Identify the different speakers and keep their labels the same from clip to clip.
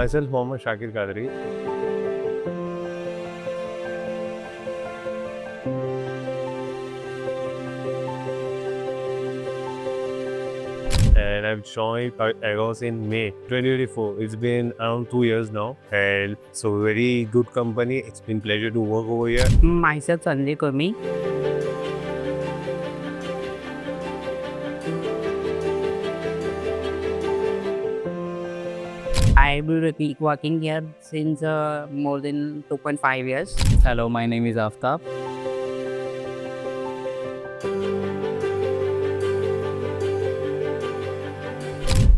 Speaker 1: Myself, Mohammad Shakir Qadri, and I've joined Agos in May 2024. It's been around 2 years now, and so very good company. It's been pleasure to work over here.
Speaker 2: Myself, Sanjay Kurmi. I will be working here since more than 2.5 years.
Speaker 3: Hello, my name is Aftab.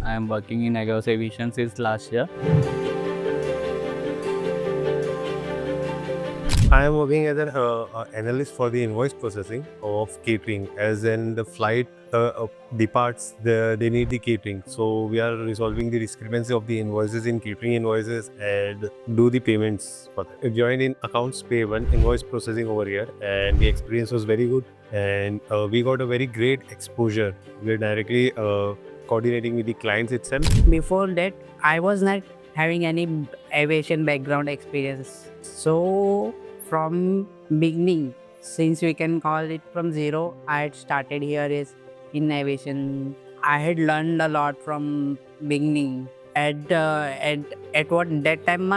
Speaker 3: I am working in Agos Aviation since last year.
Speaker 1: I am working as an analyst for the invoice processing of catering, as in the flight departs, they need the catering. So we are resolving the discrepancy of the invoices in catering invoices and do the payments for that. I joined in accounts payable invoice processing over here, and the experience was very good, and we got a very great exposure. We're directly coordinating with the clients itself.
Speaker 2: Before that, I was not having any aviation background experience. So from beginning, since we can call it from zero, I had started here is in aviation. I had learned a lot from beginning. At what that time,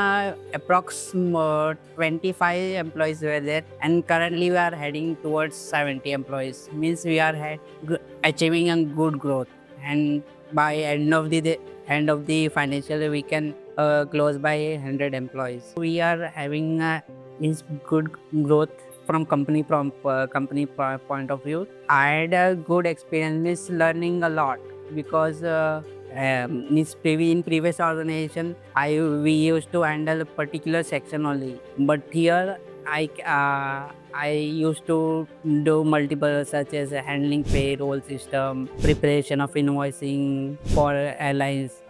Speaker 2: approx 25 employees were there, and currently we are heading towards 70 employees. Means we are achieving a good growth, and by end of the financial year, we can close by 100 employees. We are having is good growth from company point of view. I had a good experience, means learning a lot, because in previous organization we used to handle a particular section only, but here I used to do multiple, such as handling payroll system, preparation of invoicing for airlines,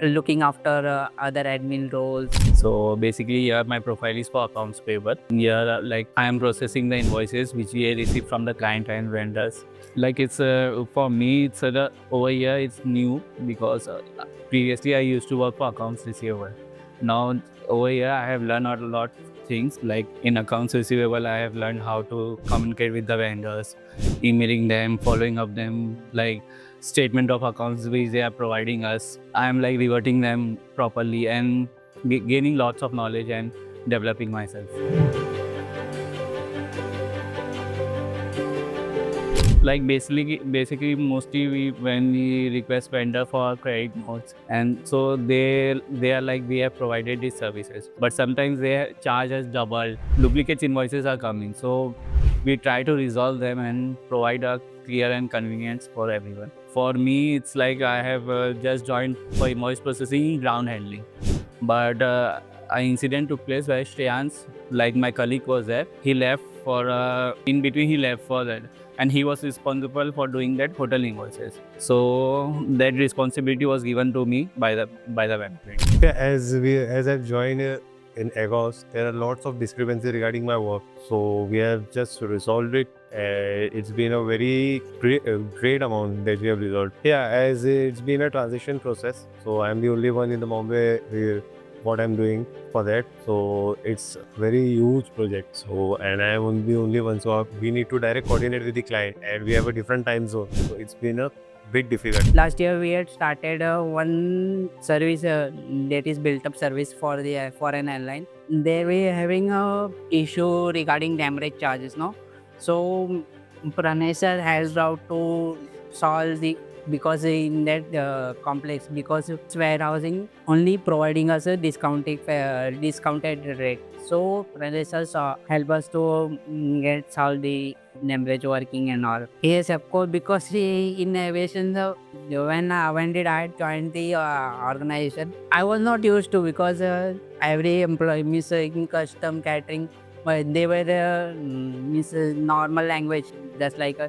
Speaker 2: looking after other admin roles.
Speaker 3: So basically, here my profile is for accounts payable. Here, like I am processing the invoices which we receive from the client and vendors. Like it's for me, it's over here it's new because previously I used to work for accounts receivable. Now over here I have learned a lot things. Like in accounts receivable, I have learned how to communicate with the vendors, emailing them, following up them, like statement of accounts which they are providing us. I am like reverting them properly and gaining lots of knowledge and developing myself. Like basically mostly when we request vendor for credit notes, and so they are like, we have provided these services, but sometimes they charge us double. Duplicate invoices are coming, so we try to resolve them and provide a clear and convenience for everyone. For me, it's like I have just joined for invoice processing, ground handling, but an incident took place where Shreyans, like my colleague was there, he left for in between he left for that, and he was responsible for doing that hotel invoices. So that responsibility was given to me by the management.
Speaker 1: Yeah, as I've joined in Agos, there are lots of discrepancy regarding my work. So we have just resolved it. It's been a very great amount that we have resolved. Yeah, as it's been a transition process. So I'm the only one in the Bombay what I'm doing for that. So it's a very huge project. So, and I'm the only one. So we need to direct coordinate with the client, and we have a different time zone. So it's been a bit difficult.
Speaker 2: Last year we had started one service that is built up service for an airline. They were having a issue regarding demurrage charges, no? So Pranay sir has out to solve the, because in that complex, because it's warehousing only providing us a discounted rate. So Pranay sir help us to get solve the demurrage working and all. Yes, of course, because in aviation, when did I join the organization, I was not used to, because every employee means in custom catering, but they were means normal language, just like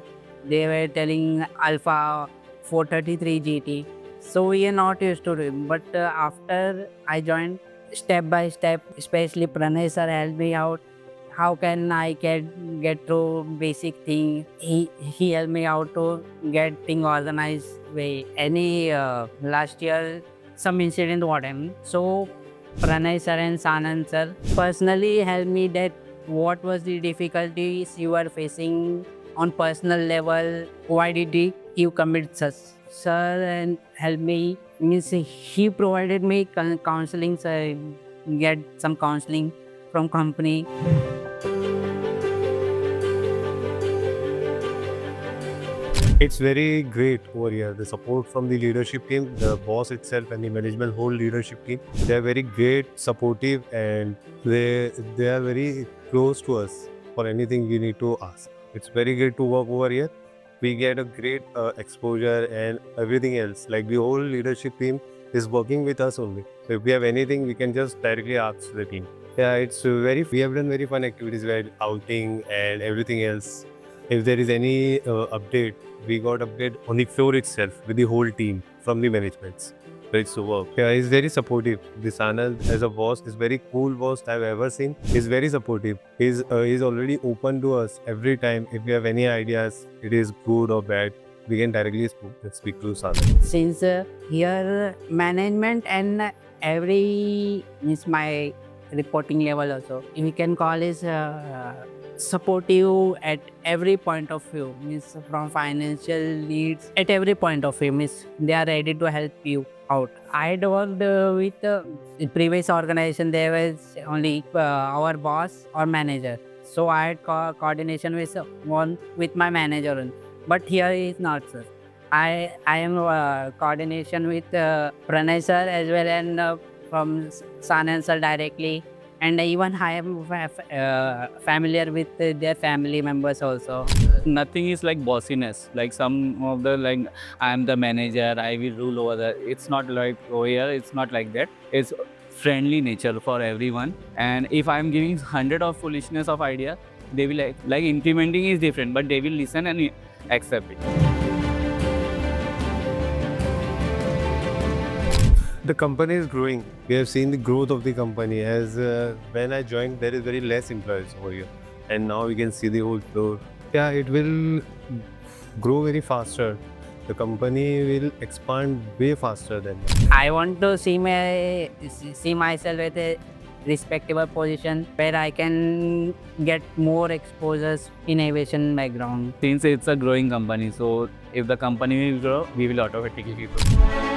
Speaker 2: they were telling Alpha 433 GT. So we are not used to it. But after I joined, step by step, especially Pranay sir helped me out. How can I get through basic thing? He helped me out to get thing organized way. Any last year some incident what happened. So Pranay sir and Sanand sir personally helped me that what was the difficulties you are facing on personal level. Why did you commit such? Sir and helped me means he provided me counseling. So get some counseling from company.
Speaker 1: It's very great over here. The support from the leadership team, the boss itself, and the management whole leadership team. They are very great, supportive, and they are very close to us for anything you need to ask. It's very great to work over here. We get a great exposure and everything else. Like the whole leadership team is working with us only. So if we have anything, we can just directly ask the team. Yeah, it's very. We have done very fun activities like outing and everything else. If there is any update, we got update on the floor itself with the whole team from the managements. Very superb. Yeah, he's very supportive. This Anand as a boss is very cool boss I've ever seen. He's very supportive. He's already open to us every time. If we have any ideas, it is good or bad, we can directly speak to Sanand.
Speaker 2: Since here management and every means my reporting level also we can call is supportive at every point of view, means from financial needs at every point of view, means they are ready to help you out. I had worked with the previous organization. There was only our boss or manager, so I had coordination with one with my manager only. But here is not, sir. I am coordination with Pranay sir as well, and from Sanand sir directly, and even I am familiar with their family members also.
Speaker 3: Nothing is like bossiness. Like some of the like I am the manager, I will rule over the. It's not like over here. It's not like that. It's friendly nature for everyone. And if I'm giving 100 of foolishness of idea, they will like implementing is different, but they will listen and accept it.
Speaker 1: The company is growing. We have seen the growth of the company. As when I joined, there is very less employees over here, and now we can see the whole floor. Yeah, it will grow very faster. The company will expand way faster than.
Speaker 2: I want to see myself at a respectable position where I can get more exposures in aviation background.
Speaker 3: Since it's a growing company, so if the company will grow, we will automatically grow.